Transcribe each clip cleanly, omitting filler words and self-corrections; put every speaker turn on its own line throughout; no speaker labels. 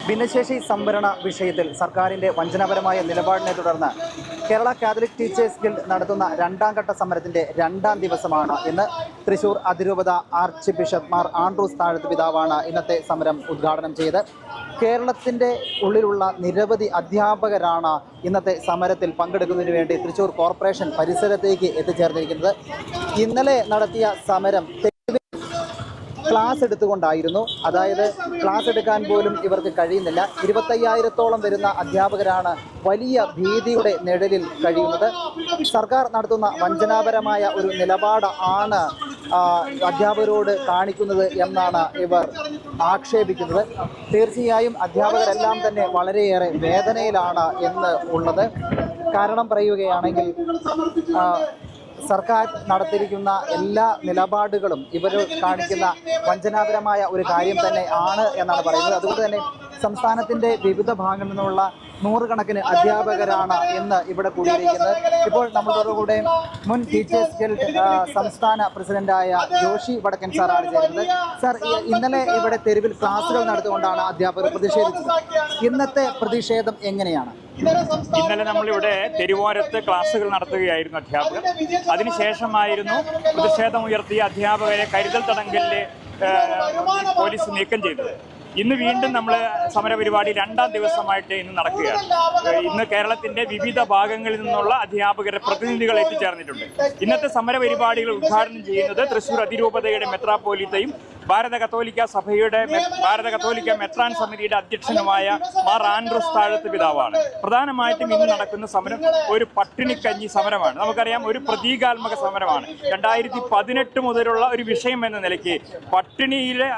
ഭിന്നശേഷി സംവരണ വിഷയത്തിൽ സർക്കാരിന്റെ വഞ്ചനാപരമായ നിലപാടിനെ തുടർന്ന് കേരള കാത്തലിക് ടീച്ചേഴ്സ് ഗിൽഡ് നടത്തുന്ന രണ്ടാം ഘട്ട സമരത്തിന്റെ രണ്ടാം ദിവസമാണ് ഇന്ന്. തൃശൂർ അതിരൂപത ആർച്ച് ബിഷപ്പ് മാർ ആൻഡ്രൂസ് താഴത്ത് പിതാവാണ് ഇന്നത്തെ സമരം ഉദ്ഘാടനം ചെയ്ത്. കേരളത്തിന്റെ ഉള്ളിലുള്ള നിരവധി അധ്യാപകരാണ് ഇന്നത്തെ സമരത്തിൽ പങ്കെടുക്കുന്നതിന് വേണ്ടി തൃശൂർ കോർപ്പറേഷൻ പരിസരത്തേക്ക് എത്തിച്ചേർന്നിരിക്കുന്നത്. ഇന്നലെ നടത്തിയ സമരം ക്ലാസ് എടുത്തുകൊണ്ടായിരുന്നു. അതായത് ക്ലാസ് എടുക്കാൻ പോലും ഇവർക്ക് കഴിയുന്നില്ല. 25,000-ഓളം വരുന്ന അധ്യാപകരാണ് വലിയ ഭീതിയുടെ നിഴലിൽ കഴിയുന്നത്. സർക്കാർ നടത്തുന്ന വഞ്ചനാപരമായ ഒരു നിലപാട് ആണ് അധ്യാപകരോട് കാണിക്കുന്നത് എന്നാണ് ഇവർ ആക്ഷേപിക്കുന്നത്. തീർച്ചയായും അധ്യാപകരെല്ലാം തന്നെ വളരെയേറെ വേദനയിലാണ് എന്ന് ഉള്ളത്. കാരണം പറയുകയാണെങ്കിൽ സർക്കാർ നടത്തിയിരിക്കുന്ന എല്ലാ നിലപാടുകളും ഇവർ കാണിക്കുന്ന വഞ്ചനാപരമായ ഒരു കാര്യം തന്നെ ആണ് എന്നാണ് പറയുന്നത്. അതുകൊണ്ട് തന്നെ സംസ്ഥാനത്തിൻ്റെ വിവിധ ഭാഗങ്ങളിൽ നിന്നുള്ള നൂറുകണക്കിന് അധ്യാപകരാണ് ഇന്ന് ഇവിടെ കൂടിയിരിക്കുന്നത്. ഇപ്പോൾ നമ്മളോട് കൂടെ മുൻ ടീച്ചേഴ്സ് ഗിൽഡ് സംസ്ഥാന പ്രസിഡന്റായ ജോഷി വടക്കൻ സാറാണ് ചേരുന്നത്. സാർ, ഇന്നലെ ഇവിടെ തെരുവിൽ ക്ലാസുകൾ നടത്തിക്കൊണ്ടാണ് അധ്യാപകർ പ്രതിഷേധിച്ചത്. ഇന്നത്തെ പ്രതിഷേധം എങ്ങനെയാണ്?
ഇന്നലെ നമ്മളിവിടെ തെരുവോരത്ത് ക്ലാസുകൾ നടത്തുകയായിരുന്നു അധ്യാപകർ. അതിനുശേഷമായിരുന്നു പ്രതിഷേധമുയർത്തിയ അധ്യാപകരെ കരുതൽ തടങ്കലിൽ പോലീസ് നീക്കം ചെയ്തത്. ഇന്ന് വീണ്ടും നമ്മൾ സമരപരിപാടി രണ്ടാം ദിവസമായിട്ട് ഇന്ന് നടക്കുകയാണ്. ഇന്ന് കേരളത്തിന്റെ വിവിധ ഭാഗങ്ങളിൽ നിന്നുള്ള അധ്യാപകരുടെ പ്രതിനിധികൾ എത്തിച്ചേർന്നിട്ടുണ്ട്. ഇന്നത്തെ സമരപരിപാടികൾ ഉദ്ഘാടനം ചെയ്യുന്നത് തൃശൂർ അതിരൂപതയുടെ മെത്രാപ്പോലീത്തയും ഭാരത കത്തോലിക്ക മെത്രാൻ സമിതിയുടെ അധ്യക്ഷനുമായ മാർ ആൻഡ്രൂസ് താഴത്ത് പിതാവാണ്. പ്രധാനമായിട്ടും ഇന്ന് നടക്കുന്ന സമരം ഒരു പട്ടിണിക്കഞ്ഞി സമരമാണ്. നമുക്കറിയാം, ഒരു പ്രതീകാത്മക സമരമാണ്. 2018 മുതലുള്ള ഒരു വിഷയം എന്ന നിലയ്ക്ക് പട്ടിണിയിലെ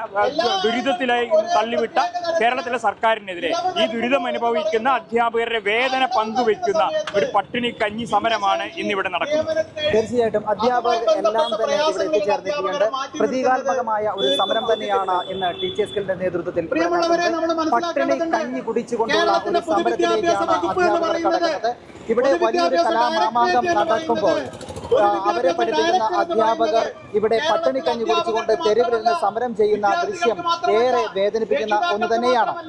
ദുരിതത്തിലായി തള്ളിവിട്ട കേരളത്തിലെ സർക്കാരിനെതിരെ ഈ ദുരിതം അനുഭവിക്കുന്ന അധ്യാപകരുടെ വേദന പങ്കുവെക്കുന്ന ഒരു പട്ടിണിക്കഞ്ഞി സമരമാണ് ഇന്നിവിടെ നടക്കുന്നത്.
തീർച്ചയായിട്ടും അധ്യാപകർ എല്ലാം തന്നെ ഇവിടെ എത്തിച്ചേർന്നിട്ടുണ്ട്. പ്രതീകാത്മകമായ ഒരു സമരം തന്നെയാണ് ഇന്ന് ടീച്ചേഴ്സ് ഗിൽഡിന്റെ നേതൃത്വത്തിൽ പട്ടിണി കഞ്ഞി കുടിച്ചുകൊണ്ടുള്ള ഒരു സമരത്തിലേക്കാണ് അധ്യാപകർ കടക്കുന്നത്. ഇവിടെ വലിയൊരു കലാമാമാങ്കം നടക്കുമ്പോൾ അവരെ പഠിപ്പിക്കുന്ന അധ്യാപകർ ഇവിടെ പട്ടിണി കഞ്ഞി കുടിച്ചുകൊണ്ട് തെരുവിലിരുന്ന് സമരം ചെയ്യുന്ന ദൃശ്യം ഏറെ വേദനിപ്പിക്കുന്ന ഒന്ന് തന്നെയാണ്.